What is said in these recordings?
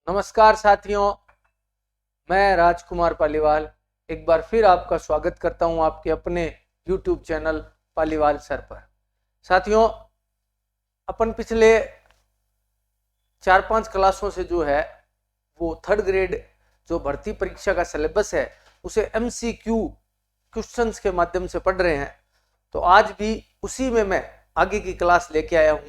नमस्कार साथियों, मैं राजकुमार पालीवाल एक बार फिर आपका स्वागत करता हूं आपके अपने YouTube चैनल पालीवाल सर पर। साथियों, अपन पिछले 4-5 क्लासों से जो है वो 3rd ग्रेड जो भर्ती परीक्षा का सिलेबस है उसे MCQ क्वेश्चंस के माध्यम से पढ़ रहे हैं। तो आज भी उसी में मैं आगे की क्लास लेके आया हूं।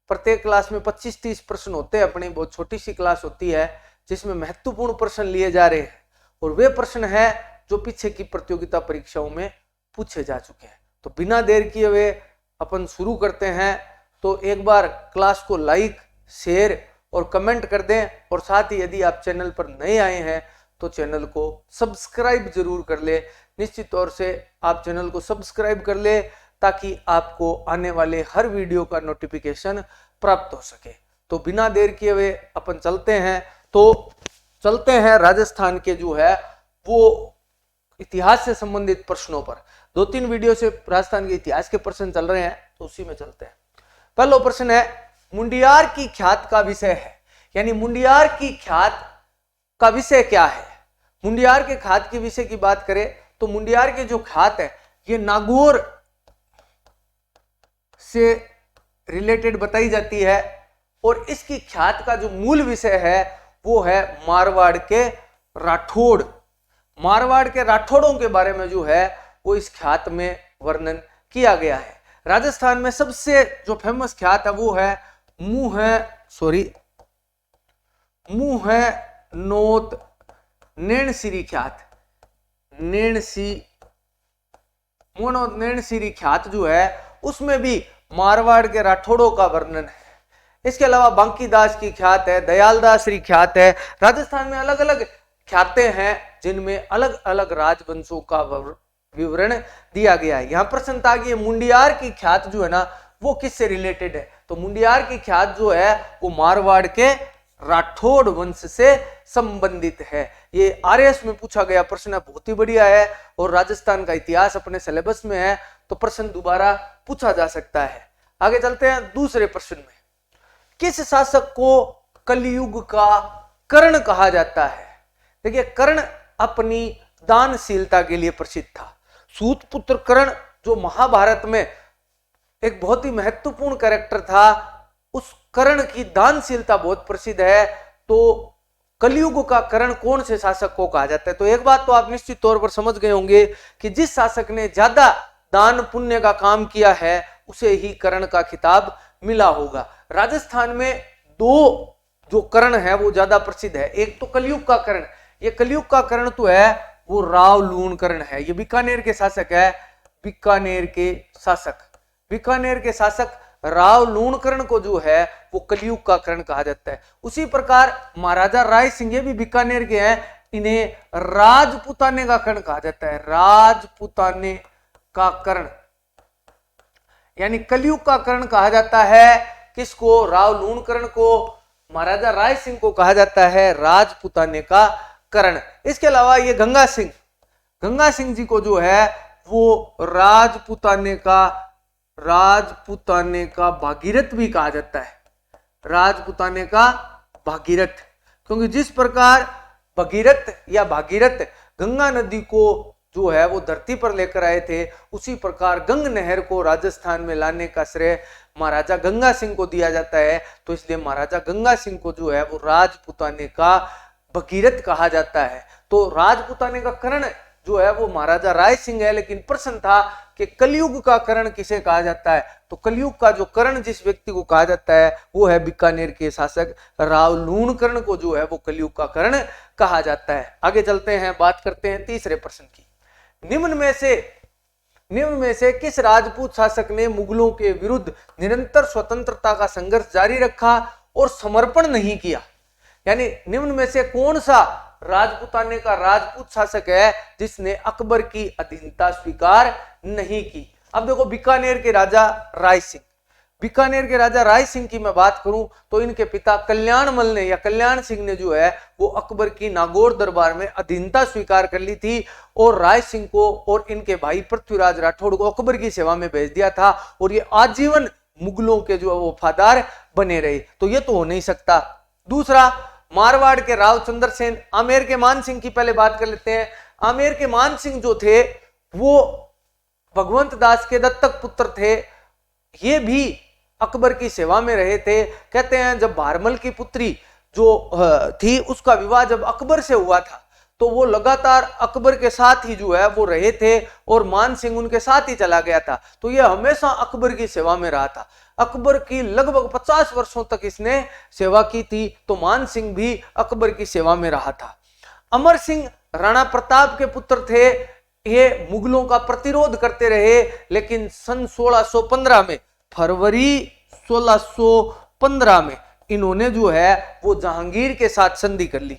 प्रत्येक क्लास में 25-30 प्रश्न होते हैं। अपनी बहुत छोटी सी क्लास होती है जिसमें महत्वपूर्ण प्रश्न लिए जा रहे हैं और वे प्रश्न हैं जो पीछे की प्रतियोगिता परीक्षाओं में पूछे जा चुके हैं। तो बिना देर किए हुए अपन शुरू करते हैं। तो एक बार क्लास को लाइक, शेयर और कमेंट कर दें और साथ ही यदि आप चैनल पर नए आए हैं तो चैनल को सब्सक्राइब जरूर कर ले। निश्चित तौर से आप चैनल को सब्सक्राइब कर ले ताकि आपको आने वाले हर वीडियो का नोटिफिकेशन प्राप्त हो सके। तो बिना देर किए हुए अपन चलते हैं राजस्थान के जो है वो इतिहास से संबंधित प्रश्नों पर। 2-3 वीडियो से राजस्थान के इतिहास के प्रश्न चल रहे हैं तो उसी में चलते हैं। पहला प्रश्न है, मुंडियार की ख्यात का विषय है, यानी मुंडियार की ख्यात का विषय क्या है। मुंडियार के ख्यात के विषय की बात करें तो मुंडियार की जो ख्यात है ये नागौर से रिलेटेड बताई जाती है और इसकी ख्यात का जो मूल विषय है वो है मारवाड़ के राठौड़। मारवाड़ के राठौड़ों के बारे में जो है वो इस ख्यात में वर्णन किया गया है। राजस्थान में सबसे जो फेमस ख्यात है वो है मुंह नोत नैणसिरी ख्यात। नैणसिरी ख्यात जो है उसमें भी मारवाड़ के राठौड़ों का वर्णन है। इसके अलावा बांकीदास की ख्यात है, दयालदासरी ख्यात है। राजस्थान में अलग अलग ख्यातें हैं जिनमें अलग अलग राजवंशों का विवरण दिया गया है। यहां प्रश्न था कि मुंडियार की ख्यात जो है ना वो किससे रिलेटेड है। तो मुंडियार की ख्यात जो है वो मारवाड़ के राठौड़ वंश से संबंधित है। ये RS में पूछा गया प्रश्न है, बहुत ही बढ़िया है और राजस्थान का इतिहास अपने सिलेबस में है तो प्रश्न दोबारा पूछा जा सकता है। आगे चलते हैं दूसरे प्रश्न में। किस शासक को कलयुग का कर्ण कहा जाता है। देखिए, कर्ण अपनी दानशीलता के लिए प्रसिद्ध था। सूतपुत्र कर्ण जो महाभारत में एक बहुत ही महत्वपूर्ण कैरेक्टर था, उस कर्ण की दानशीलता बहुत प्रसिद्ध है। तो कलयुग का कर्ण कौन से शासक को कहा जाता है। तो एक बात तो आप निश्चित तौर पर समझ गए होंगे कि जिस शासक ने ज्यादा दान पुण्य का काम किया है उसे ही कर्ण का खिताब मिला होगा। राजस्थान में 2 जो कर्ण है वो ज्यादा प्रसिद्ध है। एक तो कलयुग का कर्ण, ये कलयुग का कर्ण तो है वो राव लूण कर्ण है। ये बीकानेर के शासक है। बीकानेर के शासक राव लूण कर्ण को जो है वो कलयुग का कर्ण कहा जाता है। उसी प्रकार महाराजा राय सिंह ये भी बीकानेर के हैं, इन्हें राजपुताने का कर्ण कहा जाता है। राजपुताने का कर्ण यानी कलयुग का कर्ण कहा जाता है किसको, राव लूण कर्ण को। महाराजा राय सिंह को कहा जाता है राजपुताने का कर्ण। इसके अलावा ये गंगा सिंह जी को जो है वो राजपुताने का भागीरथ भी कहा जाता है। राजपुताने का भागीरथ, क्योंकि जिस प्रकार भागीरथ गंगा नदी को जो है वो धरती पर लेकर आए थे, उसी प्रकार गंग नहर को राजस्थान में लाने का श्रेय महाराजा गंगा सिंह को दिया जाता है। तो इसलिए महाराजा गंगा सिंह को जो है वो राजपुताने का भगीरथ कहा जाता है। तो राजपुताने का कर्ण जो है वो महाराजा राय सिंह है। लेकिन प्रश्न था कि कलयुग का कर्ण किसे कहा जाता है। तो कलयुग का जो कर्ण जिस व्यक्ति को कहा जाता है वो है बीकानेर के शासक राव लूण कर्ण को जो है वो कलयुग का कर्ण कहा जाता है। आगे चलते हैं, बात करते हैं तीसरे प्रश्न की। निम्न में से किस राजपूत शासक ने मुगलों के विरुद्ध निरंतर स्वतंत्रता का संघर्ष जारी रखा और समर्पण नहीं किया। यानी निम्न में से कौन सा राजपुताने का राजपूत शासक है जिसने अकबर की अधीनता स्वीकार नहीं की। अब देखो, बीकानेर के राजा राय सिंह की मैं बात करूं तो इनके पिता कल्याण सिंह ने जो है वो अकबर की नागौर दरबार में अधीनता स्वीकार कर ली थी और राय सिंह को और इनके भाई पृथ्वीराज राठौड़ को अकबर की सेवा में भेज दिया था और ये आजीवन मुगलों के जो वफादार बने रहे। तो ये तो हो नहीं सकता। दूसरा, मारवाड़ के राव चंद्रसेन, आमेर के मान सिंह की पहले बात कर लेते हैं। आमेर के मान सिंह जो थे वो भगवंत दास के दत्तक पुत्र थे, ये भी अकबर की सेवा में रहे थे। कहते हैं जब भारमल की पुत्री जो थी उसका विवाह जब अकबर से हुआ था तो वो लगातार अकबर के साथ ही जो है वो रहे थे और मान सिंह उनके साथ ही चला गया था, तो ये हमेशा अकबर की सेवा में रहा था। अकबर की लगभग 50 वर्षों तक इसने सेवा की थी, तो मान सिंह भी अकबर की सेवा में रहा था। अमर सिंह राणा प्रताप के पुत्र थे, ये मुगलों का प्रतिरोध करते रहे, लेकिन सन 1615 में, फरवरी 1615 में इन्होंने जो है वो जहांगीर के साथ संधि कर ली।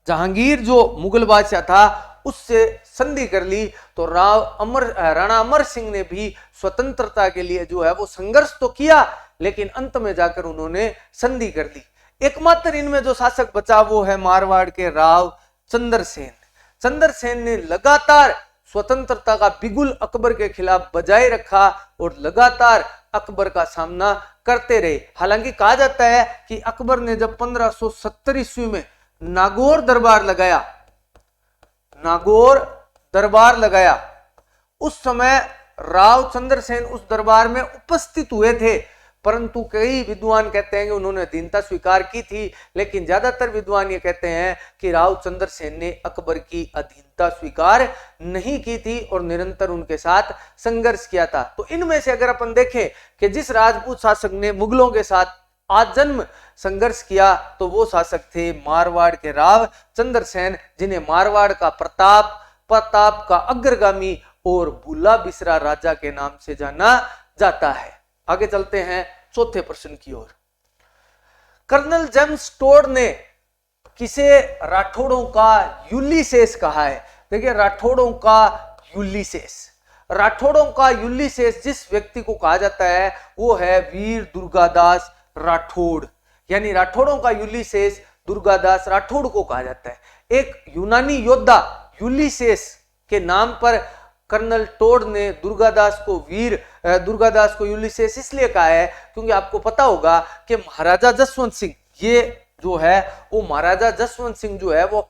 जहांगीर जो मुगल बादशाह था उससे संधि कर ली। तो राणा अमर सिंह ने भी स्वतंत्रता के लिए जो है वो संघर्ष तो किया, लेकिन अंत में जाकर उन्होंने संधि कर ली। एकमात्र इनमें जो शासक बचा वो है मारवाड़ के राव चंद्रसेन। चंद्रसेन ने लगातार स्वतंत्रता का बिगुल अकबर के खिलाफ बजाय रखा और लगातार अकबर का सामना करते रहे। हालांकि कहा जाता है कि अकबर ने जब 1570 ईस्वी में नागौर दरबार लगाया, उस समय राव चंद्रसेन उस दरबार में उपस्थित हुए थे, परंतु कई विद्वान कहते हैं कि उन्होंने अधीनता स्वीकार की थी, लेकिन ज्यादातर विद्वान ये कहते हैं कि राव चंद्रसेन ने अकबर की अधीनता स्वीकार नहीं की थी और निरंतर उनके साथ संघर्ष किया था। तो इनमें से अगर अपन देखें कि जिस राजपूत शासक ने मुगलों के साथ आजन्म संघर्ष किया तो वो शासक थे मारवाड़ के राव चंद्रसेन, जिन्हें मारवाड़ का प्रताप का अग्रगामी और भूला बिसरा राजा के नाम से जाना जाता है। आगे चलते हैं चौथे प्रश्न की ओर। कर्नल जेम्स टोड ने किसे राठौड़ों का यूलिसेस कहा है? देखिए, राठौड़ों का यूलिसेस जिस व्यक्ति को कहा जाता है वो है वीर दुर्गादास राठौड़, यानी राठौड़ों का यूलिसेस दुर्गादास राठौड़ को कहा जाता है। एक यूनानी योद्धा यूलिसेस के नाम पर कर्नल टोड ने दुर्गादास को यूलिसेस इसलिए कहा है क्योंकि आपको पता होगा कि महाराजा जसवंत सिंह, ये जो है वो महाराजा जसवंत सिंह जो है वो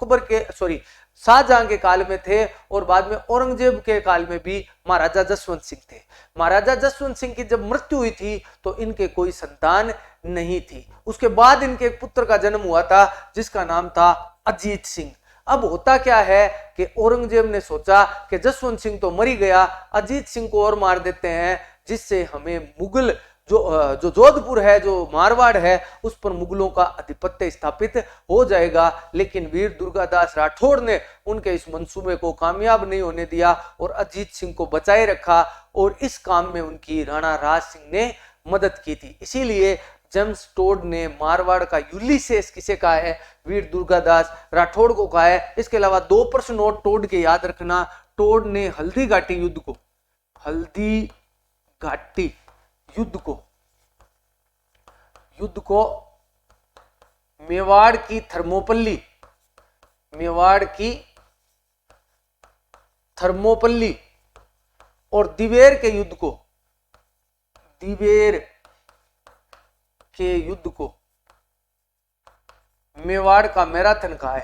शाहजहां के काल में थे और बाद में औरंगजेब के काल में भी महाराजा जसवंत सिंह थे। महाराजा जसवंत सिंह की जब मृत्यु हुई थी तो इनके कोई संतान नहीं थी। उसके बाद इनके एक पुत्र का जन्म हुआ था जिसका नाम था अजीत सिंह। अब होता क्या है कि औरंगजेब ने सोचा कि जसवंत सिंह तो मर ही गया, अजीत सिंह को और मार देते हैं, जिससे हमें मुगल जो जोधपुर है, जो मारवाड़ है, उस पर मुगलों का आधिपत्य स्थापित हो जाएगा। लेकिन वीर दुर्गादास राठौड़ ने उनके इस मंसूबे को कामयाब नहीं होने दिया और अजीत सिंह को बचाए रखा और इस काम में उनकी राणा राज सिंह ने मदद की थी। इसीलिए जेम्स टोड ने मारवाड़ का यूलिसेस किसे कहा है? वीर दुर्गादास राठौड़ को कहा है। इसके अलावा 2 प्रश्न और टोड के याद रखना। टोड ने हल्दी घाटी युद्ध को मेवाड़ की थर्मोपल्ली और दिवेर के युद्ध को मेवाड़ का मैराथन कहा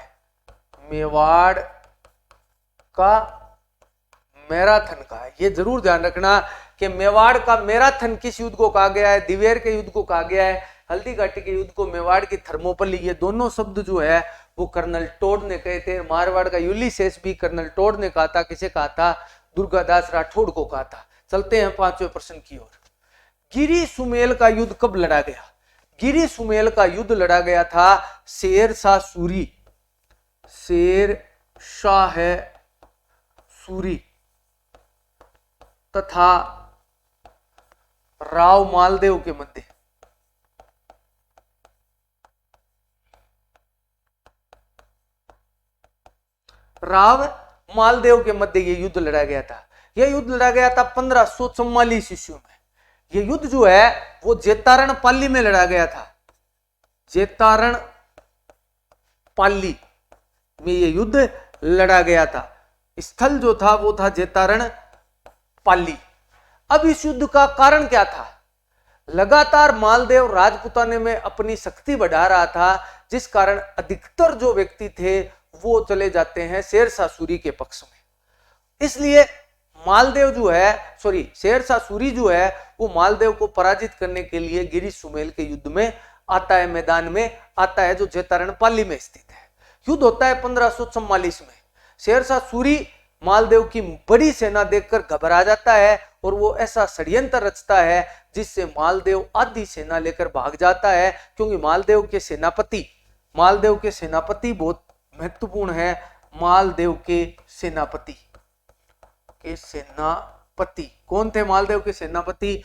है। ये जरूर ध्यान रखना कि मेवाड़ का मैराथन किस युद्ध को कहा गया है? दिवेर के युद्ध को कहा गया है। हल्दी घाटी के युद्ध को मेवाड़ की थर्मोपल्ली, ये दोनों शब्द जो है वो कर्नल टोड ने कहे थे। मारवाड़ का यूलिसेस भी कर्नल टोड ने कहा था। किसे कहा था? दुर्गादास राठौड़ को कहा था। चलते हैं 5वें प्रश्न की ओर। गिरी सुमेल का युद्ध कब लड़ा गया? गिरी सुमेल का युद्ध लड़ा गया था शेर शाह सूरी तथा राव मालदेव के मध्य। ये युद्ध लड़ा गया था। यह युद्ध लड़ा गया था 1544 ईस्वी में। यह युद्ध जो है वो जेतारण पाली में लड़ा गया था। जेतारण पाली में यह युद्ध लड़ा गया था। स्थल जो था वो था जेतारण पाली। अब इस युद्ध का कारण क्या था? लगातार मालदेव राजपूताने में अपनी शक्ति बढ़ा रहा था, जिस कारण अधिकतर जो व्यक्ति थे वो चले जाते हैं शेरशाह सूरी के पक्ष में। इसलिए मालदेव जो है शेरशाह सूरी जो है वो मालदेव को पराजित करने के लिए गिरी सुमेल के युद्ध में आता है, मैदान में आता है, जो जेतारण पाली में स्थित है। युद्ध होता है 1544 में। शेरशाह सूरी मालदेव की बड़ी सेना देखकर घबरा जाता है और वो ऐसा षड्यंत्र रचता है जिससे मालदेव आधी सेना लेकर भाग जाता है, क्योंकि मालदेव के सेनापति बहुत महत्वपूर्ण है। मालदेव के सेनापति कौन थे? मालदेव के सेनापति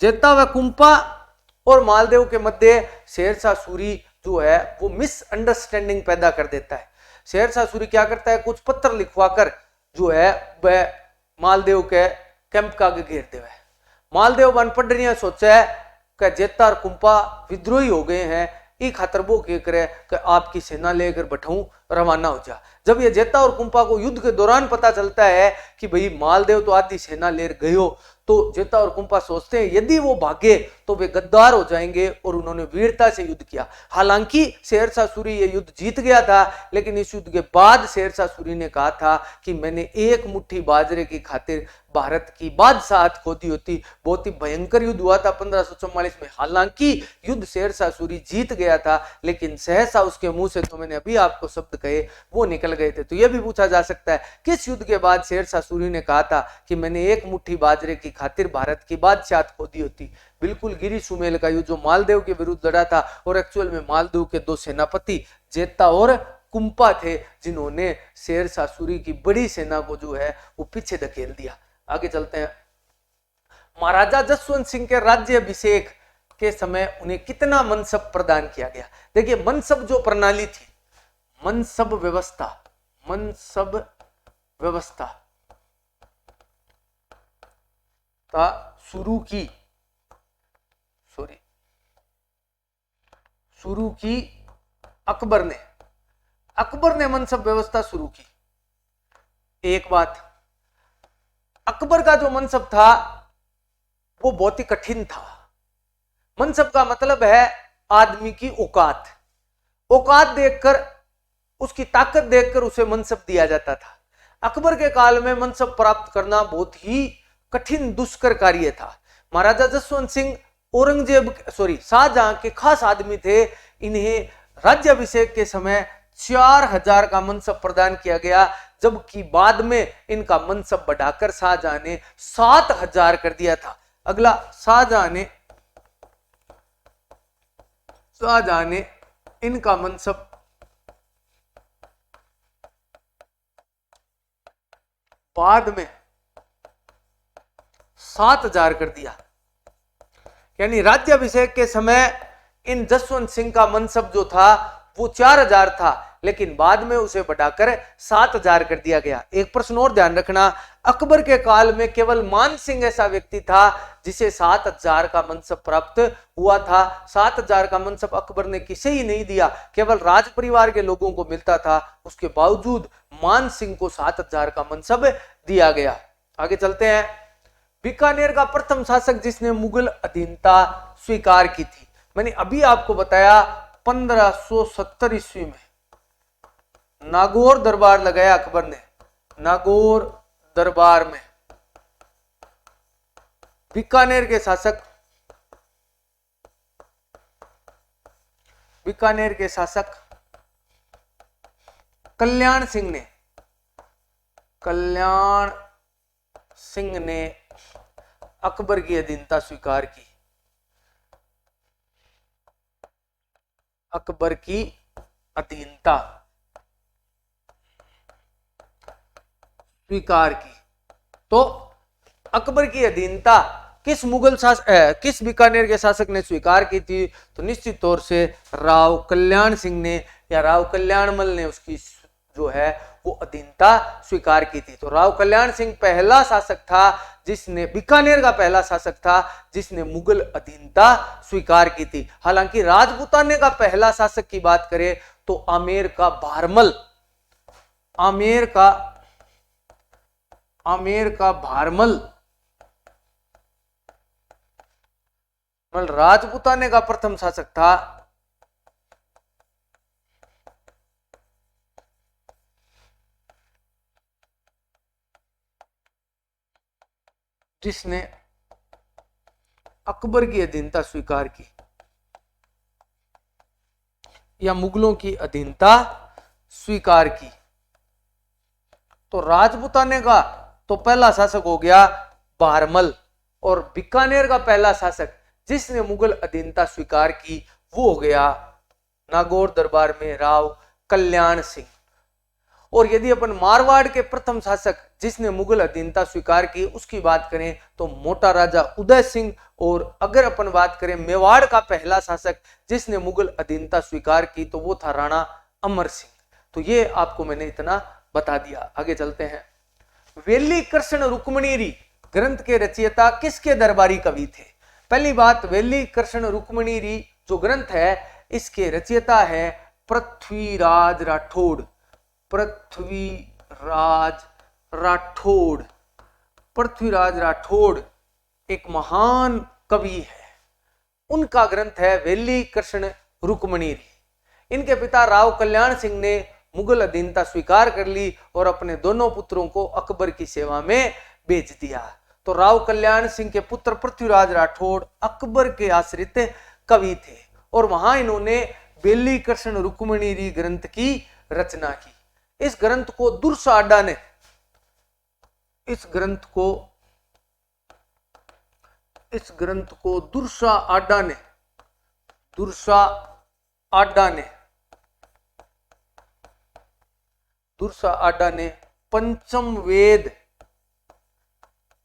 जेता व कुंपा और मालदेव के मध्य शेरशाह सूरी जो है वो मिसअंडरस्टैंडिंग पैदा कर देता है। शेरशाह सूरी क्या करता है, कुछ पत्र लिखवाकर जो है वह मालदेव के कैंप का आगे घेर देवा है। मालदेव बन पढ़ सोचा है कि जेता और कुंपा विद्रोही हो गए हैं, ई खातर वो कह करे कि आपकी सेना लेकर बैठाऊं, रवाना हो जा। जब ये जेता और कुंपा को युद्ध के दौरान पता चलता है कि भाई मालदेव तो आधी सेना ले गए हो, तो जेता और कुंपा सोचते हैं यदि वो भागे तो वे गद्दार हो जाएंगे, और उन्होंने वीरता से युद्ध किया। हालांकि शेरशाह सूरी ये युद्ध जीत गया था, लेकिन इस युद्ध के बाद शेरशाह सूरी ने कहा था कि मैंने एक मुट्ठी बाजरे की खातिर भारत की बादशाहत खो दी होती। बहुत ही भयंकर युद्ध हुआ था 1544 में। हालांकि युद्ध शेरशाह सूरी जीत गया था, लेकिन सहसा उसके मुंह से, तो मैंने अभी आपको शब्द कहे, वो निकल गए थे। तो यह भी पूछा जा सकता है किस युद्ध के बाद शेरशाह सूरी ने कहा था कि मैंने एक मुट्ठी बाजरे की खातिर भारत की बादशाहत खो दी होती। बिल्कुल गिरी सुमेल का युद्ध जो मालदेव के विरुद्ध लड़ा था, और एक्चुअल में मालदेव के दो सेनापति जेता और कुंपा थे, जिन्होंने शेरशाह सूरी की बड़ी सेना को जो है वो पीछे धकेल दिया। आगे चलते हैं। महाराजा जसवंत सिंह के राज्याभिषेक के समय उन्हें कितना मनसब प्रदान किया गया? देखिए, मनसब जो प्रणाली थी, मनसब व्यवस्था शुरू की अकबर ने मनसब व्यवस्था शुरू की। एक बात, अकबर का जो मनसब था वो बहुत ही कठिन था। मनसब का मतलब है आदमी की औकात देखकर, उसकी ताकत देखकर उसे मनसब दिया जाता था। अकबर के काल में मनसब प्राप्त करना बहुत ही कठिन दुष्कर कार्य था। महाराजा जसवंत सिंह शाहजहां के खास आदमी थे। इन्हें राज्याभिषेक के समय 4000 का मनसब प्रदान किया गया, जबकि बाद में इनका मनसब बढ़ाकर शाहजहां ने 7000 कर दिया था। अगला, शाहजहां ने इनका मनसब बाद में 7000 कर दिया। यानी राज्याभिषेक के समय इन जसवंत सिंह का मनसब जो था वो 4000 था, लेकिन बाद में उसे बढ़ाकर 7000 कर दिया गया। एक प्रश्न और ध्यान रखना, अकबर के काल में केवल मान सिंह ऐसा व्यक्ति था जिसे 7000 का मनसब प्राप्त हुआ था। 7000 का मनसब अकबर ने किसे ही नहीं दिया, केवल राज परिवार के लोगों को मिलता था। उसके बावजूद मान सिंह को 7000 का मनसब दिया गया। आगे चलते हैं। बीकानेर का प्रथम शासक जिसने मुगल अधीनता स्वीकार की थी, मैंने अभी आपको बताया 1570 ईस्वी में नागौर दरबार लगाया अकबर ने। नागौर दरबार में बीकानेर के शासक कल्याण सिंह ने अकबर की अधीनता स्वीकार की। अकबर की अधीनता स्वीकार की। तो अकबर की अधीनता किस बीकानेर के शासक ने स्वीकार की थी? तो निश्चित तौर से राव कल्याण सिंह ने या राव कल्याणमल ने उसकी जो है वो अधीनता स्वीकार की थी। तो राव कल्याण सिंह पहला शासक था जिसने, बीकानेर का पहला शासक था जिसने मुगल अधीनता स्वीकार की थी। हालांकि राजपूताने का पहला शासक की बात करें तो आमेर का भारमल मतलब राजपूताने का प्रथम शासक था जिसने अकबर की अधीनता स्वीकार की या मुगलों की अधीनता स्वीकार की। तो राजपूताने का तो पहला शासक हो गया भारमल, और बीकानेर का पहला शासक जिसने मुगल अधीनता स्वीकार की वो हो गया नागौर दरबार में राव कल्याण सिंह। और यदि अपन मारवाड़ के प्रथम शासक जिसने मुगल अधीनता स्वीकार की उसकी बात करें तो मोटा राजा उदय सिंह, और अगर अपन बात करें मेवाड़ का पहला शासक जिसने मुगल अधीनता स्वीकार की तो वो था राणा अमर सिंह। तो ये आपको मैंने इतना बता दिया। आगे चलते हैं। वेली कृष्ण रुक्मणीरी ग्रंथ के रचयिता किसके दरबारी कवि थे? पहली बात, वेली कृष्ण रुक्मणीरी जो ग्रंथ है इसके रचयिता है पृथ्वीराज राठौड़। पृथ्वीराज राठौड़, पृथ्वीराज राठौड़ एक महान कवि है। उनका ग्रंथ है वेली कृष्ण रुक्मणीरी। इनके पिता राव कल्याण सिंह ने मुगल अधीनता स्वीकार कर ली और अपने दोनों पुत्रों को अकबर की सेवा में भेज दिया। तो राव कल्याण सिंह के पुत्र पृथ्वीराज राठौड़ अकबर के आश्रित कवि थे और वहां इन्होंने वेली कृष्ण रुक्मणीरी ग्रंथ की रचना की। इस ग्रंथ को दुर्सा आडा ने दुर्सा आडा ने पंचम वेद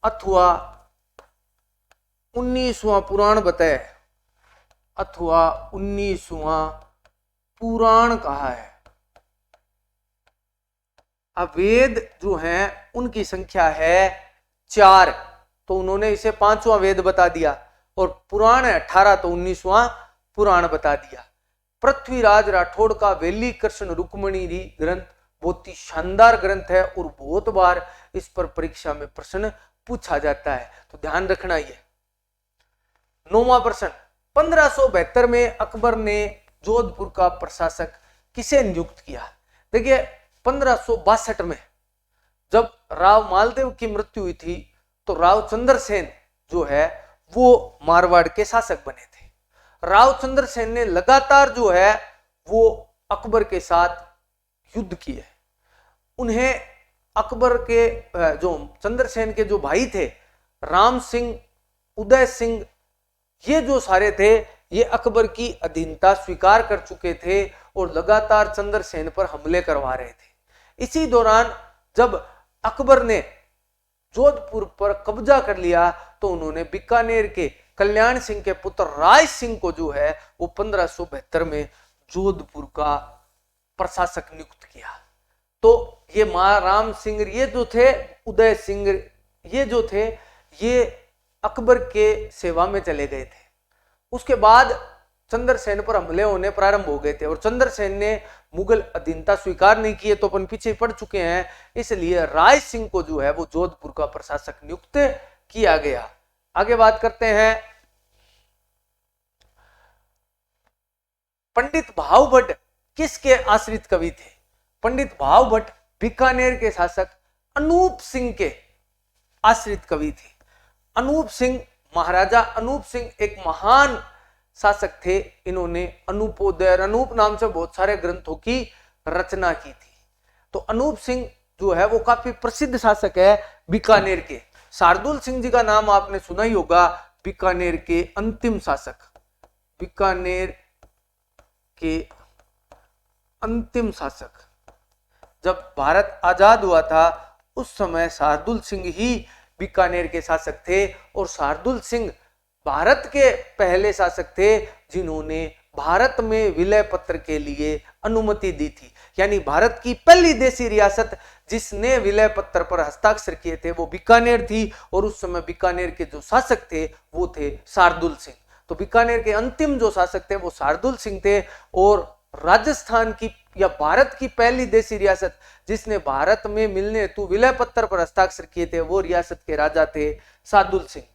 अथवा 19वां पुराण बताया, अथवा 19वां पुराण कहा है। अब वेद जो हैं उनकी संख्या है 4, तो उन्होंने इसे 5वां वेद बता दिया, और पुराण है 18 तो 19वां पुराण बता दिया। पृथ्वीराज राठौड़ का वेली कृष्ण रुक्मणीरी ग्रंथ बहुत ही शानदार ग्रंथ है और बहुत बार इस पर परीक्षा में प्रश्न पूछा जाता है, तो ध्यान रखना। ये 9वां प्रश्न, 1572 में अकबर ने जोधपुर का प्रशासक किसे नियुक्त किया? देखिए 1562 में जब राव मालदेव की मृत्यु हुई थी तो राव चंद्रसेन जो है वो मारवाड़ के शासक बने थे। राव चंद्रसेन ने लगातार जो है वो अकबर के साथ युद्ध किए। उन्हें अकबर के जो चंद्रसेन के जो भाई थे राम सिंह, उदय सिंह, ये जो सारे थे ये अकबर की अधीनता स्वीकार कर चुके थे और लगातार चंद्रसेन पर हमले करवा रहे थे। इसी दौरान जब अकबर ने जोधपुर पर कब्जा कर लिया तो उन्होंने बीकानेर के कल्याण सिंह के पुत्र राय सिंह को जो है वो 1572 में जोधपुर का प्रशासक नियुक्त किया। तो ये महाराम सिंह, ये जो थे उदय सिंह, ये जो थे ये अकबर के सेवा में चले गए थे। उसके बाद चंद्रसेन पर हमले होने प्रारंभ हो गए थे और चंद्रसेन ने मुगल अधीनता स्वीकार नहीं किए, तो अपन पीछे पड़ चुके हैं, इसलिए राय सिंह को जो है वो जोधपुर का प्रशासक नियुक्त किया गया। आगे बात करते हैं। पंडित भावभट्ट किसके आश्रित कवि थे? पंडित भावभट्ट बीकानेर के शासक अनूप सिंह के आश्रित कवि थे। अनूप सिंह, महाराजा अनूप सिंह एक महान शासक थे। इन्होंने अनूपोदय, अनूप नाम से बहुत सारे ग्रंथों की रचना की थी। तो अनूप सिंह जो है वो काफी प्रसिद्ध शासक है बीकानेर के। शार्दुल सिंह जी का नाम आपने सुना ही होगा, बीकानेर के अंतिम शासक। बीकानेर के अंतिम शासक, जब भारत आजाद हुआ था उस समय शार्दुल सिंह ही बीकानेर के शासक थे और शार्दुल सिंह भारत के पहले शासक थे जिन्होंने भारत में विलय पत्र के लिए अनुमति दी थी। यानी भारत की पहली देशी रियासत जिसने विलय पत्र पर हस्ताक्षर किए थे वो बीकानेर थी और उस समय बीकानेर के जो शासक थे वो थे शार्दुल सिंह। तो बीकानेर के अंतिम जो शासक थे वो शार्दुल सिंह थे और राजस्थान की या भारत की पहली देशी रियासत जिसने भारत में मिलने हेतु विलय पत्र पर हस्ताक्षर किए थे वो रियासत के राजा थे शार्दुल सिंह।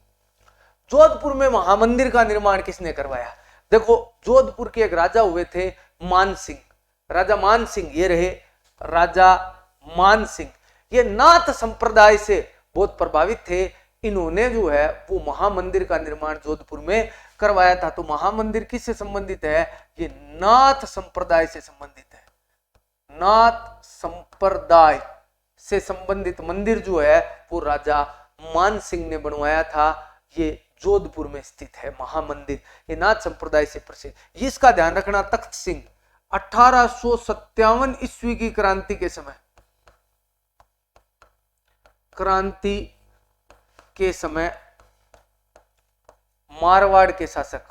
जोधपुर में महामंदिर का निर्माण किसने करवाया? देखो, जोधपुर के एक राजा हुए थे मान सिंह, राजा मान सिंह, ये रहे राजा मान सिंह। ये नाथ संप्रदाय से बहुत प्रभावित थे। इन्होंने जो है वो महामंदिर का निर्माण जोधपुर में करवाया था। तो महामंदिर किससे संबंधित है? ये नाथ संप्रदाय से संबंधित है। नाथ संप्रदाय से संबंधित मंदिर जो है वो राजा मान सिंह ने बनवाया था। ये जोधपुर में स्थित है महामंदिर, ये नाथ संप्रदाय से प्रसिद्ध। इसका ध्यान रखना, तख्त सिंह 1857 ईस्वी की क्रांति के समय, क्रांति के समय मारवाड़ के शासक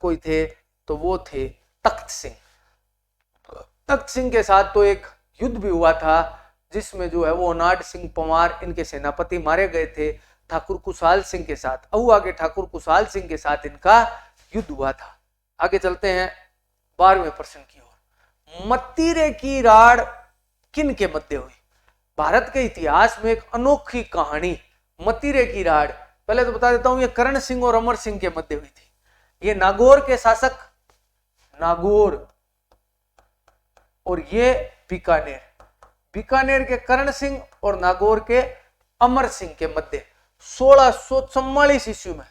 कोई थे तो वो थे तख्त सिंह। तख्त सिंह के साथ तो एक युद्ध भी हुआ था जिसमें जो है वो नाड सिंह पंवार इनके सेनापति मारे गए थे ठाकुर कुशाल सिंह के साथ। अहुआ के ठाकुर कुशाल सिंह के साथ इनका युद्ध हुआ था। आगे चलते हैं 12वें प्रश्न की ओर। मत्तीरे की राड़ किन के मध्य हुई? भारत के इतिहास में एक अनोखी कहानी मत्तीरे की राड़, पहले तो बता देता हूं, ये करण सिंह और अमर सिंह के मध्य हुई थी। ये नागौर के शासक नागौर और ये बीकानेर के करण सिंह और नागौर के अमर सिंह के मध्य 1644 ईस्वी में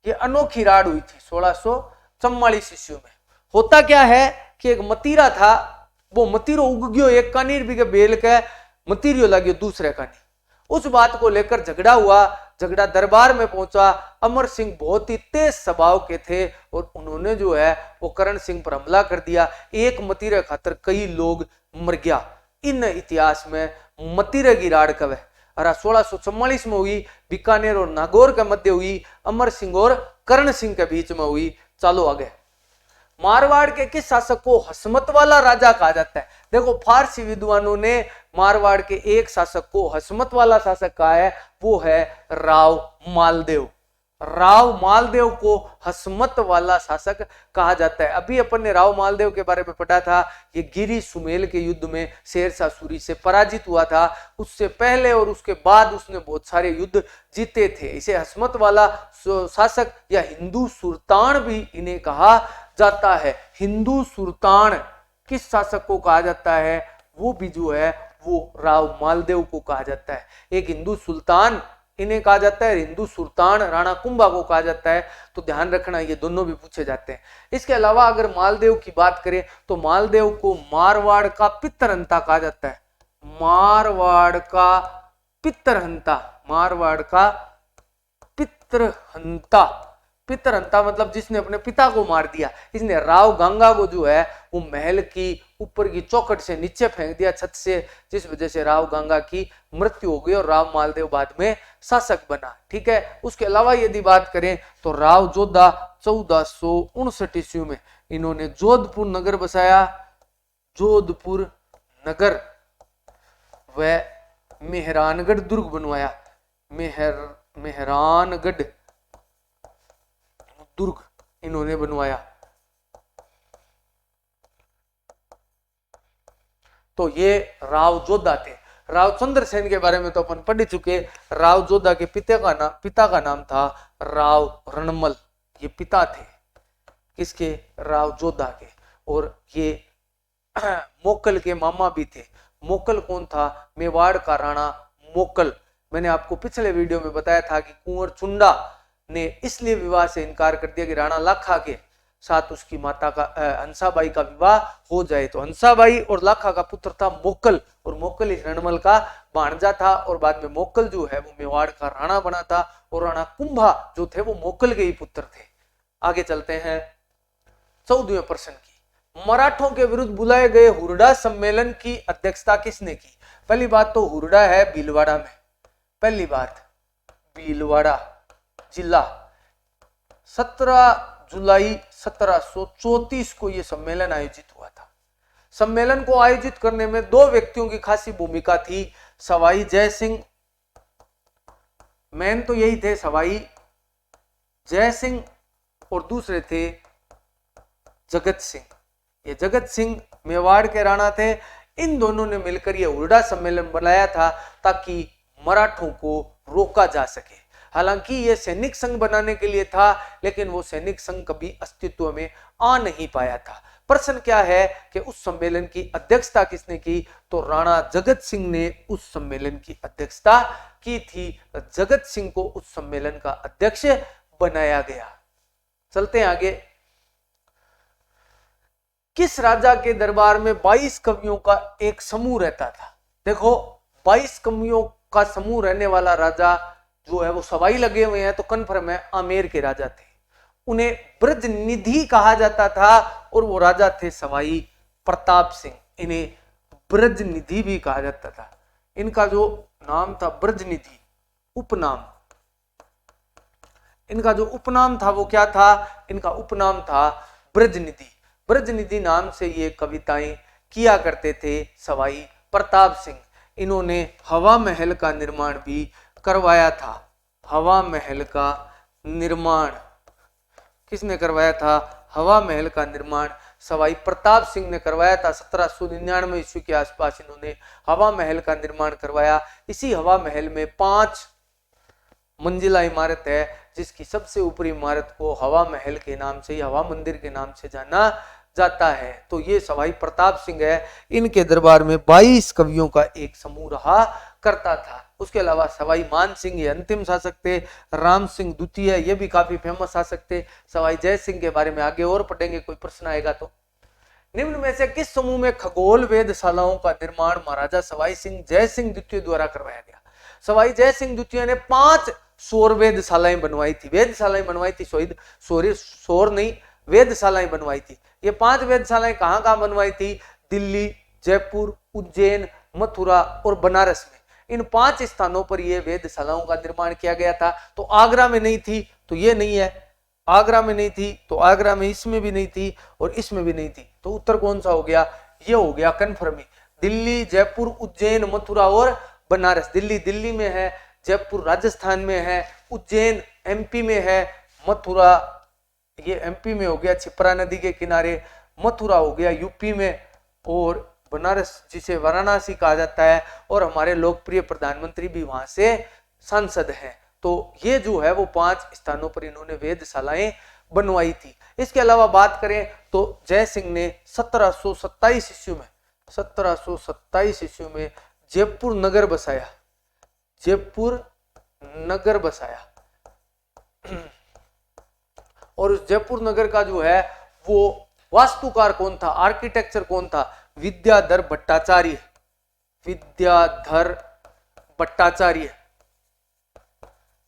ये अनोखी राड़ हुई थी। 1644 ईस्वी में होता क्या है कि एक मतीरा था, वो मतीरो उग गयो, एक कानीर भी के बेल के मतीरियो लगियो दूसरे कानी। उस बात को लेकर झगड़ा हुआ, झगड़ा दरबार में पहुंचा। अमर सिंह बहुत ही तेज स्वभाव के थे और उन्होंने जो है वो करण सिंह पर हमला कर दिया। एक मतीरे खातर कई लोग मर गया। इन इतिहास में मतीरे की राड़ कब है? 1644 में हुई, बीकानेर और नागौर के मध्य हुई, अमर सिंह और करण सिंह के बीच में हुई। चलो आगे। मारवाड़ के किस शासक को हसमत वाला राजा कहा जाता है? देखो, फारसी विद्वानों ने मारवाड़ के एक शासक को हसमत वाला शासक कहा है, वो है राव मालदेव। राव मालदेव को हसमत वाला शासक कहा जाता है। अभी अपन ने राव मालदेव के बारे में पढ़ा था, ये गिरी सुमेल के युद्ध में शेरशाह सूरी से पराजित हुआ था। उससे पहले और उसके बाद उसने बहुत सारे युद्ध जीते थे। इसे हसमत वाला शासक या हिंदू सुल्तान भी इन्हें कहा जाता है। हिंदू सुल्तान किस शासक को कहा जाता है? वो भी जो है वो राव मालदेव को कहा जाता है। एक हिंदू सुल्तान इन्हें कहा जाता है, हिंदू सुल्तान राणा कुंभा को कहा जाता है। तो ध्यान रखना, ये दोनों भी पूछे जाते हैं। इसके अलावा अगर मालदेव की बात करें तो मालदेव को मारवाड़ का पितरहंता कहा जाता है। मारवाड़ का पितरहंता, मारवाड़ का पितरहंता, पितरहंता मतलब जिसने अपने पिता को मार दिया। इसने राव गंगा को जो है वो महल की ऊपर की चौखट से नीचे फेंक दिया, छत से, जिस वजह से राव गंगा की मृत्यु हो गई और राव मालदेव बाद में शासक बना। ठीक है। उसके अलावा यदि बात करें तो राव जोधा 1459 ईस्वी में इन्होंने जोधपुर नगर बसाया। जोधपुर नगर व मेहरानगढ़ दुर्ग बनवाया। मेहरानगढ़ दुर्ग इन्होंने बनवाया। तो ये राव जोधा थे। राव चंद्रसेन के बारे में तो अपन पढ़ चुके। राव जोधा के पिता का नाम था राव रणमल। ये पिता थे किसके? राव जोधा के। और ये मोकल के मामा भी थे। मोकल कौन था? मेवाड़ का राणा मोकल। मैंने आपको पिछले वीडियो में बताया था कि कुंवर चुंडा ने इसलिए विवाह से इनकार कर दिया कि राणा लाखा के साथ उसकी माता का हंसाबाई का विवाह हो जाए। तो हंसाबाई और लाखा का पुत्र था मोकल, और मोकल इस रणमल का भांजा था। और बाद में मोकल जो है वो मेवाड़ का राणा बना था, और राणा कुंभा जो थे वो मोकल के ही पुत्र थे। आगे चलते हैं 14वें प्रश्न की। मराठों के विरुद्ध बुलाए गए हुरडा सम्मेलन की अध्यक्षता किसने की? पहली बात तो हुरडा है भीलवाड़ा में। पहली बात भीलवाड़ा जिला। 17 जुलाई 1734 को यह सम्मेलन आयोजित हुआ था। सम्मेलन को आयोजित करने में दो व्यक्तियों की खासी भूमिका थी। सवाई जय सिंह, मेन तो यही थे, सवाई जय सिंह, और दूसरे थे जगत सिंह। ये जगत सिंह मेवाड़ के राणा थे। इन दोनों ने मिलकर यह हुरडा सम्मेलन बनाया था ताकि मराठों को रोका जा सके। हालांकि यह सैनिक संघ बनाने के लिए था, लेकिन वो सैनिक संघ कभी अस्तित्व में आ नहीं पाया था। प्रश्न क्या है कि उस सम्मेलन की अध्यक्षता किसने की? तो राणा जगत सिंह ने उस सम्मेलन की अध्यक्षता की थी। जगत सिंह को उस सम्मेलन का अध्यक्ष बनाया गया। चलते हैं आगे। किस राजा के दरबार में 22 कवियों का एक समूह रहता था? देखो 22 कवियों का समूह रहने वाला राजा जो है वो सवाई लगे हुए हैं, तो कन्फर्म है आमेर के राजा थे। उन्हें ब्रज निधि कहा जाता था और वो राजा थे सवाई प्रताप सिंह। इन्हें ब्रज निधि भी कहा जाता था। इनका जो नाम था ब्रज निधि, उपनाम, इनका जो उपनाम था वो क्या था? इनका उपनाम था ब्रज निधि। ब्रज निधि नाम से ये कविताएं किया करते थे सवाई प्रताप सिंह। इन्होंने हवा महल का निर्माण भी करवाया था। हवा महल का निर्माण किसने करवाया था? हवा महल का निर्माण सवाई प्रताप सिंह ने करवाया था। 1799 ईस्वी के आसपास इन्होंने हवा महल का निर्माण करवाया। इसी हवा महल में 5 मंजिला इमारत है, जिसकी सबसे ऊपरी इमारत को हवा महल के नाम से, हवा मंदिर के नाम से जाना जाता है। तो ये सवाई प्रताप सिंह है। इनके दरबार में 22 कवियों का एक समूह रहा करता था। उसके अलावा सवाई मान सिंह ये अंतिम शासक थे। राम सिंह द्वितीय ये भी काफी फेमस शासक थे। सवाई जय सिंह के बारे में आगे और पढ़ेंगे, कोई प्रश्न आएगा तो। निम्न में से किस समूह में खगोल वेधशालाओं का निर्माण महाराजा सवाई सिंह जय सिंह द्वितीय द्वारा करवाया गया? सवाई जय सिंह द्वितीय ने 5 सौर वेधशालाएं बनवाई थी। वेधशालाएं बनवाई थी, सौर नहीं, वेधशालाएं बनवाई थी। ये 5 वेधशालाएं कहां कहां बनवाई थी? दिल्ली, जयपुर, उज्जैन, मथुरा और बनारस में। इन 5 स्थानों पर ये वेधशालाओं का निर्माण किया गया था। तो आगरा में नहीं थी तो ये नहीं है, आगरा में नहीं थी तो आगरा में, इसमें भी नहीं थी और इसमें भी नहीं थी। तो उत्तर कौन सा हो गया? ये हो गया कन्फर्म ही। दिल्ली, जयपुर, उज्जैन, मथुरा और बनारस। दिल्ली दिल्ली में है, जयपुर राजस्थान में है, उज्जैन एमपी में है, मथुरा ये एमपी में हो गया छिपरा नदी के किनारे, मथुरा हो गया यूपी में, और बनारस जिसे वाराणसी कहा जाता है, और हमारे लोकप्रिय प्रधानमंत्री भी वहां से सांसद हैं। तो ये जो है वो 5 स्थानों पर इन्होंने वेधशालाएं बनवाई थी। इसके अलावा बात करें तो जय सिंह ने 1727 ईस्वी में जयपुर नगर बसाया। जयपुर नगर बसाया और उस जयपुर नगर का जो है वो वास्तुकार कौन था? आर्किटेक्चर कौन था? विद्याधर भट्टाचार्य। विद्याधर भट्टाचार्य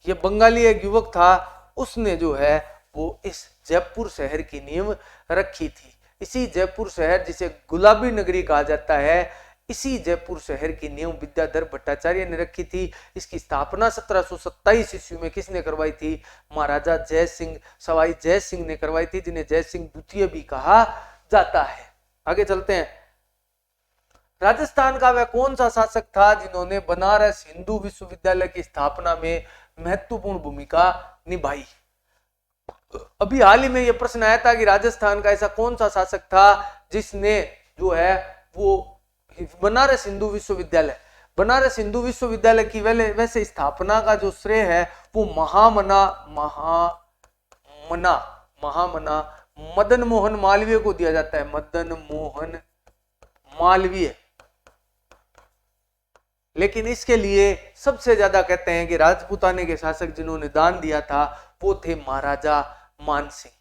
ये बंगाली एक युवक था। उसने जो है वो इस जयपुर शहर की नींव रखी थी। इसी जयपुर शहर जिसे गुलाबी नगरी कहा जाता है, इसी जयपुर शहर की नींव विद्याधर भट्टाचार्य ने रखी थी। इसकी स्थापना 1727 ईस्वी में किसने करवाई थी? महाराजा जय सिंह, सवाई जय सिंह ने करवाई थी, जिन्हें जय सिंह द्वितीय भी कहा जाता है। आगे चलते हैं। राजस्थान का वह कौन सा शासक था जिन्होंने बनारस हिंदू विश्वविद्यालय की स्थापना में महत्वपूर्ण भूमिका निभाई? अभी हाल ही में यह प्रश्न आया था कि राजस्थान का ऐसा कौन सा शासक था जिसने जो है वो बनारस हिंदू विश्वविद्यालय की वैसे स्थापना का जो श्रेय है वो महामना मदन मोहन मालवीय को दिया जाता है। मदन मोहन मालवीय। लेकिन इसके लिए सबसे ज्यादा कहते हैं कि राजपूताने के शासक जिन्होंने दान दिया था वो थे महाराजा मानसिंह।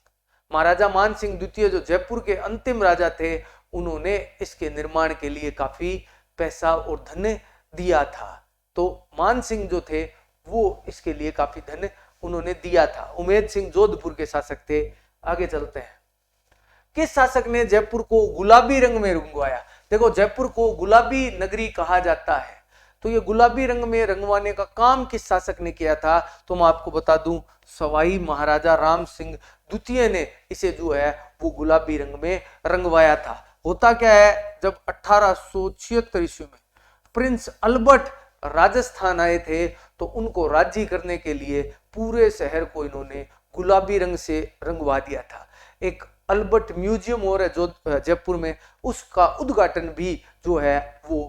महाराजा मानसिंह द्वितीय जो जयपुर के अंतिम राजा थे, उन्होंने इसके निर्माण के लिए काफी पैसा और धन दिया था। तो मानसिंह जो थे वो इसके लिए काफी धन उन्होंने दिया था। उमेद सिंह जोधपुर के शासक थे। आगे चलते हैं। किस शासक ने जयपुर को गुलाबी रंग में रंगवाया? देखो जयपुर को गुलाबी नगरी कहा जाता है, तो ये गुलाबी रंग में रंगवाने का काम किस शासक ने किया था? तो मैं आपको बता दूं, सवाई महाराजा राम सिंह द्वितीय ने इसे जो है वो गुलाबी रंग में रंगवाया था। होता क्या है, जब 1876 ईस्वी में प्रिंस अल्बर्ट राजस्थान आए थे तो उनको राजी करने के लिए पूरे शहर को इन्होंने गुलाबी रंग से रंगवा दिया था। एक अल्बर्ट म्यूजियम हो रहा है जो जयपुर में, उसका उद्घाटन भी जो है वो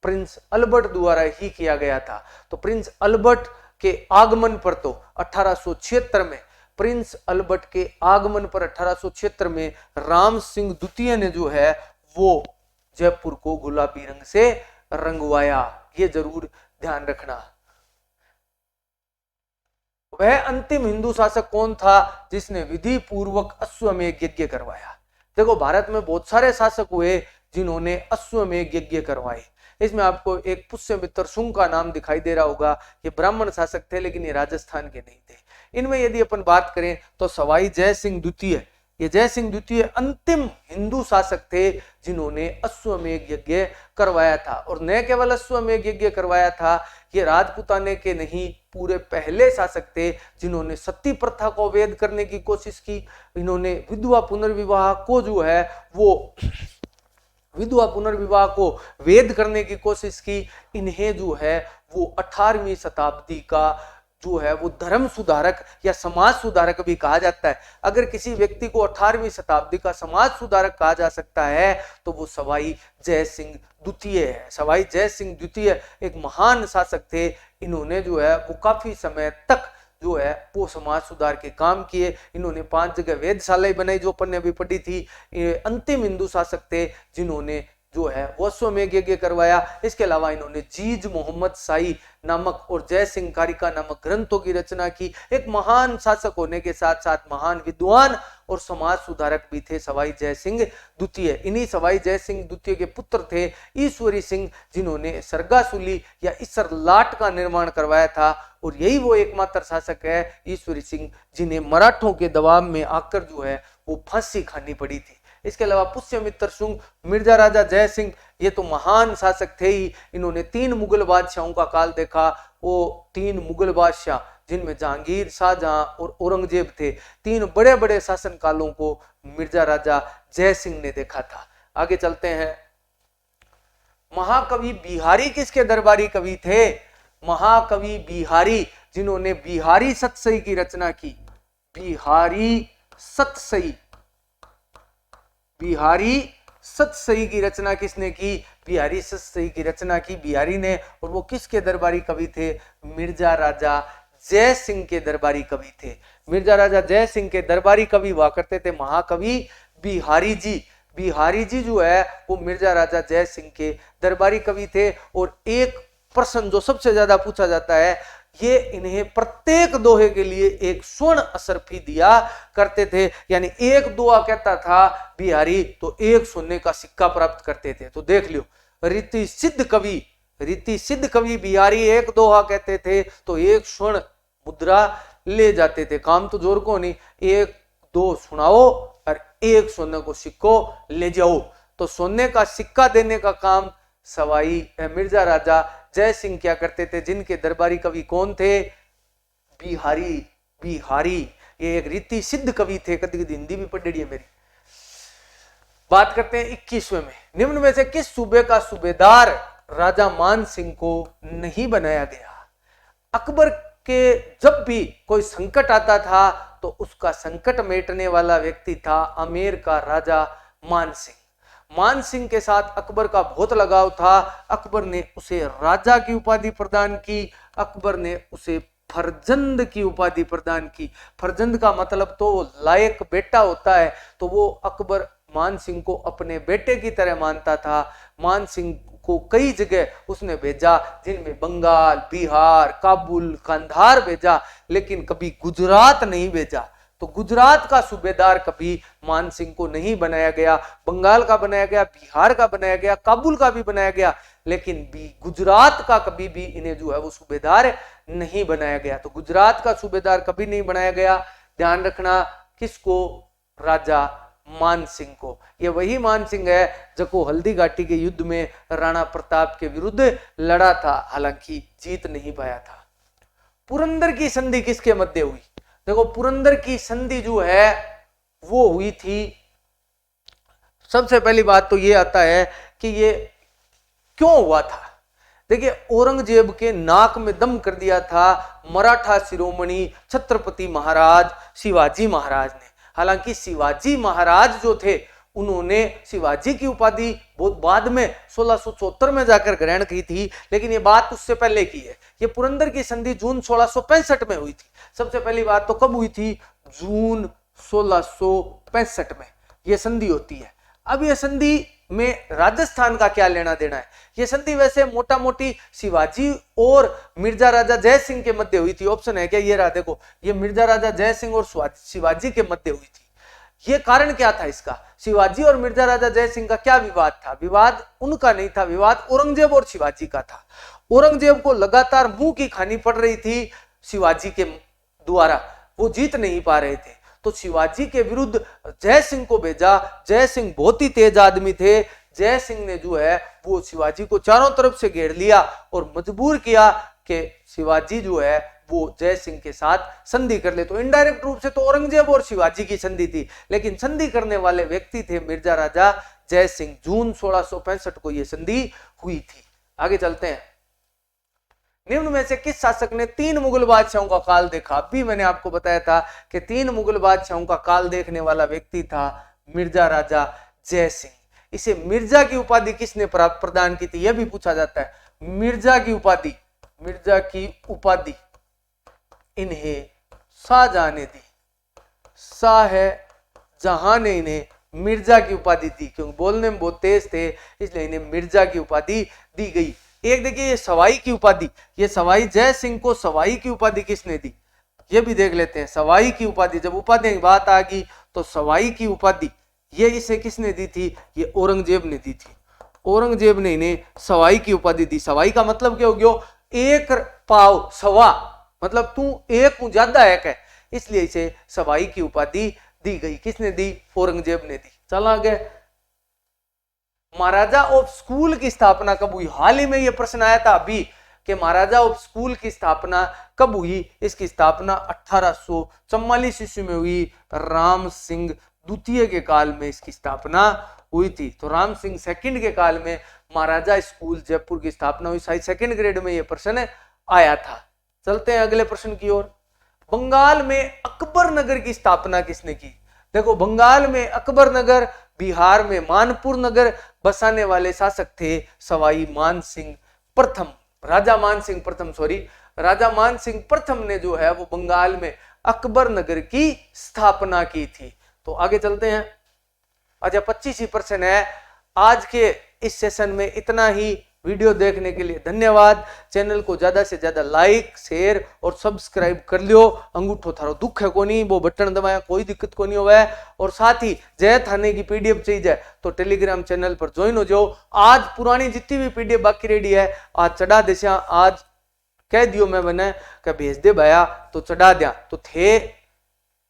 प्रिंस अल्बर्ट द्वारा ही किया गया था। तो प्रिंस अल्बर्ट के आगमन पर तो 1876 में, प्रिंस अल्बर्ट के आगमन पर 1876 में राम सिंह द्वितीय ने जो है वो जयपुर को गुलाबी रंग से रंगवाया। ये जरूर ध्यान रखना। वह अंतिम हिंदू शासक कौन था जिसने विधि पूर्वक अश्वमेध यज्ञ करवाया? देखो, भारत में बहुत सारे शासक हुए जिन्होंने अश्वमेध यज्ञ करवाए। इसमें आपको एक पुष्यमित्र शुंग का नाम दिखाई दे रहा होगा। ये ब्राह्मण शासक थे, लेकिन ये राजस्थान के नहीं थे। इनमें यदि अपन बात करें तो सवाई जय सिंह द्वितीय, ये जय सिंह द्वितीय अंतिम हिंदू शासक थे जिन्होंने अश्वमेध यज्ञ करवाया था। और न केवल अश्वमेध यज्ञ करवाया था, ये राजपूताने के नहीं पूरे पहले शासक थे जिन्होंने सती प्रथा को वैध करने की कोशिश की। इन्होंने विधवा पुनर्विवाह को जो है वो विधवा पुनर्विवाह को वैध करने की कोशिश की। इन्हें जो है वो 18वीं शताब्दी का जो है वो धर्म सुधारक या समाज सुधारक भी कहा जाता है। अगर किसी व्यक्ति को 18वीं शताब्दी का समाज सुधारक कहा जा सकता है तो वो सवाई जय सिंह द्वितीय है। सवाई जय सिंह द्वितीय एक महान शासक थे। इन्होंने जो है वो काफी समय तक जो है वो समाज सुधार के काम किए। इन्होंने 5 जगह वेधशालाएं बनाई जो अपन ने अभी पढ़ी थी। अंतिम हिंदू शासक थे जिन्होंने जो है वो अश्वमेध यज्ञ करवाया। इसके अलावा इन्होंने जीज मोहम्मद शाही नामक और जय सिंह कारिका नामक ग्रंथों की रचना की। एक महान शासक होने के साथ साथ महान विद्वान और समाज सुधारक भी थे सवाई जय सिंह द्वितीय। इन्हीं सवाई जय सिंह द्वितीय के पुत्र थे ईश्वरी सिंह, जिन्होंने सरगासुली या इसर लाट का निर्माण करवाया था। और यही वो एकमात्र शासक है ईश्वरी सिंह जिन्हें मराठों के दबाव में आकर जो है वो फांसी खानी पड़ी थी। इसके अलावा पुष्यमित्र शुंग, मिर्जा राजा जय सिंह, ये तो महान शासक थे ही। इन्होंने 3 मुगल बादशाहों का काल देखा। वो 3 मुगल बादशाह जिनमें जहांगीर, शाहजहां और औरंगजेब थे, 3 बड़े बड़े शासन कालों को मिर्जा राजा जय सिंह ने देखा था। आगे चलते हैं। महाकवि बिहारी किसके दरबारी कवि थे? महाकवि बिहारी, जिन्होंने बिहारी सतसई की रचना की। बिहारी सतसई, बिहारी सतसई की रचना किसने की? बिहारी सतसई की रचना की बिहारी ने। और वो किसके दरबारी कवि थे? मिर्जा राजा जय सिंह के दरबारी कवि थे। मिर्जा राजा जय सिंह के दरबारी कवि हुआ करते थे महाकवि बिहारी जी। बिहारी जी जो है वो मिर्जा राजा जय सिंह के दरबारी कवि थे। और एक प्रश्न जो सबसे ज्यादा पूछा जाता है, ये इन्हें प्रत्येक दोहे के लिए एक स्वर्ण असरफी दिया करते थे। यानी एक दोहा कहता था बिहारी तो एक सोने का सिक्का प्राप्त करते थे। तो देख लियो, रीति सिद्ध कवि बिहारी एक दोहा कहते थे तो एक स्वर्ण मुद्रा ले जाते थे। काम तो जोर को नहीं, एक दो सुनाओ और एक सोने को सिक्को ले जाओ। तो सोने का सिक्का देने का काम सवाई मिर्जा राजा जय सिंह क्या करते थे, जिनके दरबारी कवि कौन थे? बिहारी। ये एक रीति सिद्ध कवि थे। कभी कभी हिंदी भी पढ़ी है मेरी। बात करते हैं 21वें में। निम्न में से किस सूबे का सूबेदार राजा मान सिंह को नहीं बनाया गया? अकबर के जब भी कोई संकट आता था तो उसका संकट मेटने वाला व्यक्ति था आमेर का राजा मान सिंह। मान सिंह के साथ अकबर का बहुत लगाव था। अकबर ने उसे राजा की उपाधि प्रदान की। अकबर ने उसे फरजंद की उपाधि प्रदान की। फरजंद का मतलब तो लायक बेटा होता है। तो वो अकबर मान सिंह को अपने बेटे की तरह मानता था। मान सिंह को कई जगह उसने भेजा, जिनमें बंगाल, बिहार, काबुल, कंधार भेजा, लेकिन कभी गुजरात नहीं भेजा। तो गुजरात का सूबेदार कभी मान सिंह को नहीं बनाया गया। बंगाल का बनाया गया, बिहार का बनाया गया, काबुल का भी बनाया गया, लेकिन गुजरात का कभी भी इन्हें जो है वो सूबेदार नहीं बनाया गया। तो गुजरात का सूबेदार कभी नहीं बनाया गया। ध्यान रखना किसको? राजा मान सिंह को। ये वही मान सिंह है जो हल्दी घाटी के युद्ध में राणा प्रताप के विरुद्ध लड़ा था, हालांकि जीत नहीं पाया था। पुरंदर की संधि किसके मध्य हुई? देखो, पुरंदर की संधि जो है वो हुई थी। सबसे पहली बात तो ये आता है कि ये क्यों हुआ था। देखिए, औरंगजेब के नाक में दम कर दिया था मराठा शिरोमणि छत्रपति महाराज शिवाजी महाराज ने। हालांकि शिवाजी महाराज जो थे उन्होंने शिवाजी की उपाधि बहुत बाद में 1674 में जाकर ग्रहण की थी, लेकिन ये बात उससे पहले की है। ये पुरंदर की संधि जून 1665 में हुई थी। सबसे पहली बात तो कब हुई थी? जून 1665 में ये संधि होती है। अब ये संधि में राजस्थान का क्या लेना देना है? ये संधि वैसे मोटा मोटी शिवाजी और मिर्जा राजा जय सिंह के मध्य हुई थी। ऑप्शन है क्या? ये रहा, देखो, ये मिर्जा राजा जय सिंह और शिवाजी के मध्य हुई थी। ये कारण क्या था इसका? शिवाजी और मिर्जा राजा जय सिंह का क्या विवाद था? विवाद उनका नहीं था, विवाद औरंगजेब और शिवाजी का था। औरंगजेब को लगातार मुंह की खानी पड़ रही थी शिवाजी के द्वारा, वो जीत नहीं पा रहे थे। तो शिवाजी के विरुद्ध जय सिंह को भेजा। जय सिंह बहुत ही तेज आदमी थे। जय सिंह ने जो है वो शिवाजी को चारों तरफ से घेर लिया और मजबूर किया कि शिवाजी जो है वो जय सिंह के साथ संधि कर ले। तो इनडायरेक्ट रूप से तो औरंगजेब और शिवाजी की संधि थी, लेकिन संधि करने वाले व्यक्ति थे मिर्जा राजा जय सिंह। जून 1665 को यह संधि हुई थी। आगे चलते हैं। निम्न में से किस शासक ने 3 मुगल बादशाहों का काल देखा? अभी मैंने आपको बताया था कि 3 मुगल बादशाहों का काल देखने वाला व्यक्ति था मिर्जा राजा जय सिंह। इसे मिर्जा की उपाधि किसने प्रदान की थी? यह भी पूछा जाता है। मिर्जा की उपाधि इन्हें शाहजहां ने दी। शाहजहां ने इन्हें मिर्जा की उपाधि दी, क्योंकि बोलने में बहुत तेज थे, इसलिए इन्हें मिर्जा की उपाधि दी गई। एक देखिए ये सवाई की उपाधि, ये सवाई जय सिंह को सवाई की उपाधि किसने दी? ये भी देख लेते हैं। सवाई की उपाधि, जब उपाधि की बात आ गई तो सवाई की उपाधि ये इसे किसने दी थी? ये औरंगजेब ने दी थी। औरंगजेब ने इन्हें सवाई की उपाधि दी। सवाई का मतलब क्या हो गया? एक पाव सवा, मतलब तू एक हूं ज्यादा एक है, इसलिए इसे सवाई की उपाधि दी गई। किसने दी? औरंगजेब ने दी। चल आगे। महाराजा ऑफ स्कूल की स्थापना कब हुई? हाल ही में यह प्रश्न आया था अभी कि महाराजा ऑफ स्कूल की स्थापना कब हुई? इसकी स्थापना 1844 ईस्वी में हुई। राम सिंह द्वितीय के काल में इसकी स्थापना हुई थी। तो राम सिंह सेकंड के काल में महाराजा स्कूल जयपुर की स्थापना हुई। शायद सेकंड ग्रेड में यह प्रश्न आया था। चलते हैं अगले प्रश्न की ओर। बंगाल में अकबर नगर की स्थापना किसने की? देखो, बंगाल में अकबर नगर, बिहार में मानपुर नगर बसाने वाले शासक थे सवाई मानसिंह प्रथम। राजा मानसिंह प्रथम ने जो है वो बंगाल में अकबर नगर की स्थापना की थी। तो आगे चलते हैं। अच्छा, 25 ही प्रश्न है। आज के इस सेशन में इतना ही। वीडियो देखने के लिए धन्यवाद। चैनल को ज्यादा से ज्यादा लाइक, शेयर और सब्सक्राइब कर लियो। अंगूठो थारो दुख है को नहीं, वो बटन दबाया, कोई दिक्कत को नहीं हुआ है। और साथ ही जय थाने की पीडीएफ चाहिए तो टेलीग्राम चैनल पर ज्वाइन हो जाओ। आज पुरानी जितनी भी पीडीएफ बाकी रेडी है आज चढ़ा देसा। आज कह दियो मैं बने क्या भेज दे भैया तो चढ़ा दिया। तो थे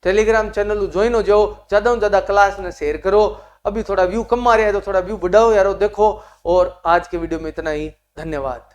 टेलीग्राम चैनल ज्वाइन हो जाओ। ज्यादा से ज्यादा क्लास में शेयर करो। अभी थोड़ा व्यू कम आ रहा है तो थोड़ा व्यू बढ़ाओ यारो, देखो। और आज के वीडियो में इतना ही। धन्यवाद।